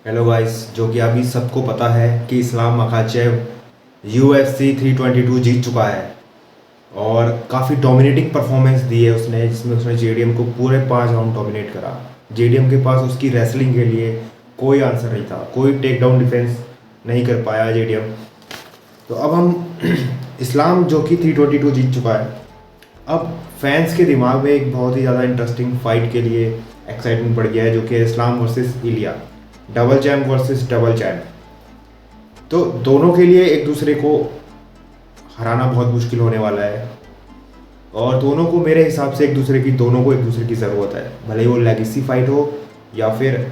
Hello guys, जो कि अभी सबको पता है कि इस्लाम मखाचेव UFC 322 जीत चुका है और काफ़ी डोमिनेटिंग परफॉर्मेंस दी है उसने, जिसमें उसने JDM को पूरे 5 राउंड डोमिनेट करा। JDM के पास उसकी रेसलिंग के लिए कोई आंसर नहीं था, कोई टेक डाउन डिफेंस नहीं कर पाया JDM। तो अब हम इस्लाम जो कि 322 जीत चुका है, अब फैंस के दिमाग में एक बहुत ही ज़्यादा इंटरेस्टिंग फाइट के लिए एक्साइटमेंट बढ़ गया है, जो कि Islam versus Ilia, double champ versus double champ. तो दोनों के लिए एक दूसरे को हराना बहुत मुश्किल होने वाला है और दोनों को मेरे हिसाब से दोनों को एक दूसरे की ज़रूरत है, भले ही वो लेगेसी फाइट हो या फिर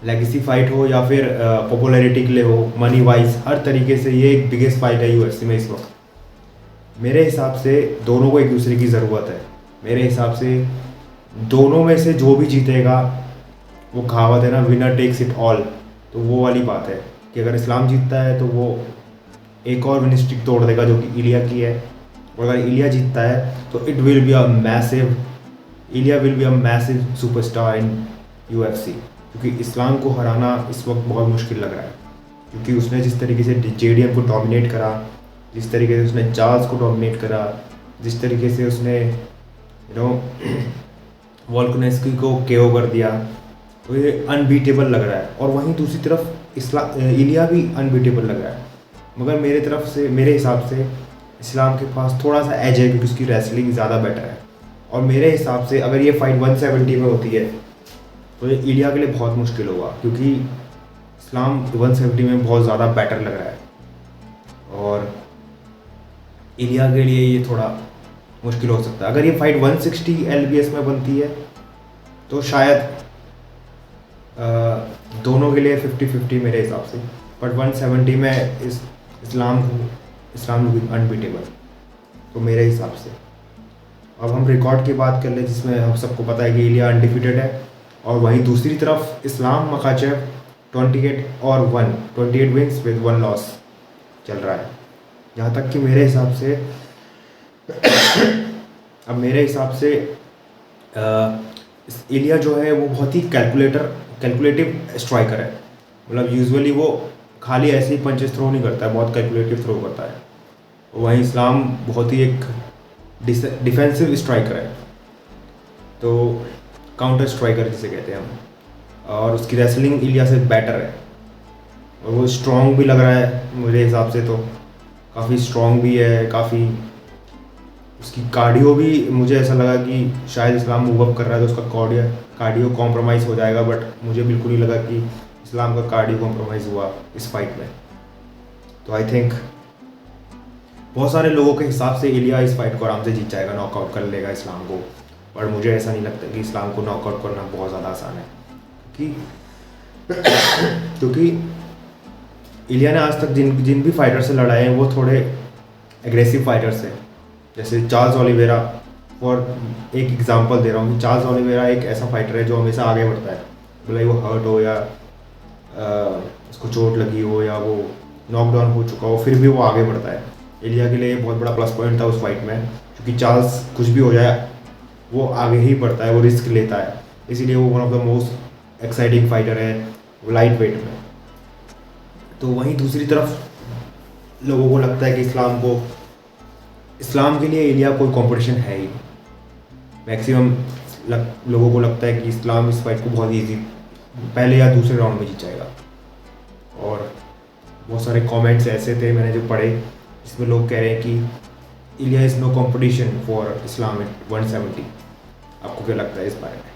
लेगेसी फाइट हो या फिर पॉपुलैरिटी के लिए हो, मनी वाइज हर तरीके से ये एक बिगेस्ट फाइट है UFC में इस वक्त। मेरे हिसाब से दोनों को एक दूसरे की ज़रूरत है। मेरे हिसाब से दोनों में से जो भी जीतेगा, वो कहावत है ना, विनर टेक्स इट ऑल, तो वो वाली बात है कि अगर इस्लाम जीतता है तो वो एक और विन स्ट्रिक तोड़ देगा जो कि इलिया की है, और अगर इलिया जीतता है तो Ilia will be a massive superstar in UFC। क्योंकि इस्लाम को हराना इस वक्त बहुत मुश्किल लग रहा है, क्योंकि उसने जिस तरीके से JDM को डोमिनेट करा, जिस तरीके से उसने चार्ल्स को डोमिनेट करा, जिस तरीके से उसने वॉल्कनेस्की को KO कर दिया, तो ये अनबीटेबल लग रहा है। और वहीं दूसरी तरफ इलिया भी अनबीटेबल लग रहा है, मगर मेरे हिसाब से इस्लाम के पास थोड़ा सा एज है, क्योंकि उसकी रेसलिंग ज़्यादा बेटर है। और मेरे हिसाब से अगर ये फाइट 170 में होती है तो ये इलिया के लिए बहुत मुश्किल होगा, क्योंकि इस्लाम 170 में बहुत ज़्यादा बेटर लग रहा है और इलिया के लिए ये थोड़ा मुश्किल हो सकता है। अगर ये फाइट 160 LBS में बनती है तो शायद दोनों के लिए 50-50 मेरे हिसाब से, बट 170 में इस्लाम भी अनबीटेबल, तो मेरे हिसाब से। अब हम रिकॉर्ड की बात कर ले, जिसमें हम सबको पता है कि इलिया अनडिफिटेड है, और वहीं दूसरी तरफ Islam Makhachev 28 wins with 1 loss चल रहा है। यहाँ तक कि मेरे हिसाब से इलिया जो है वो बहुत ही कैलकुलेटिव स्ट्राइकर है। मतलब यूजुअली वो खाली ऐसे ही पंचेस थ्रो नहीं करता है, बहुत कैलकुलेटिव थ्रो करता है। वहीं इस्लाम बहुत ही एक डिफेंसिव स्ट्राइकर है, तो काउंटर स्ट्राइकर जिसे कहते हैं हम, और उसकी रेसलिंग इलिया से बेटर है और वो स्ट्रॉन्ग भी लग रहा है मेरे हिसाब से, तो काफ़ी स्ट्रॉन्ग भी है, काफ़ी उसकी कार्डियो भी मुझे ऐसा लगा कि शायद इस्लाम मूव अप कर रहा है तो उसका कार्डियो कॉम्प्रोमाइज़ हो जाएगा, बट मुझे बिल्कुल नहीं लगा कि इस्लाम का कार्डियो कॉम्प्रोमाइज़ हुआ इस फाइट में। तो आई थिंक बहुत सारे लोगों के हिसाब से इलिया इस फाइट को आराम से जीत जाएगा, नॉकआउट कर लेगा इस्लाम को, पर मुझे ऐसा नहीं लगता कि इस्लाम को नॉकआउट करना बहुत ज़्यादा आसान है, क्योंकि इलिया ने आज तक जिन भी फाइटर से लड़ा है वो थोड़े एग्रेसिव फाइटर्स हैं। जैसे चार्ल्स ओलिवेरा, और एक एग्जांपल दे रहा हूँ कि चार्ल्स ओलिवेरा एक ऐसा फाइटर है जो हमेशा आगे बढ़ता है, भले वो हर्ट हो या उसको चोट लगी हो या वो नॉकडाउन हो चुका हो, फिर भी वो आगे बढ़ता है। इलिया के लिए बहुत बड़ा प्लस पॉइंट था उस फाइट में, क्योंकि चार्ल्स कुछ भी हो जाए वो आगे ही बढ़ता है, वो रिस्क लेता है, इसीलिए वो one of the most exciting fighter है वो लाइट वेट में। तो वहीं दूसरी तरफ लोगों को लगता है कि इस्लाम के लिए इलिया कोई कंपटीशन है ही। मैक्सिमम लोगों को लगता है कि इस्लाम इस फाइट को बहुत ईजी पहले या दूसरे राउंड में जीत जाएगा। और बहुत सारे कमेंट्स ऐसे थे मैंने जो पढ़े, जिसमें लोग कह रहे हैं कि Ilia is no competition for Islam at 170। आपको क्या लगता है इस बारे में?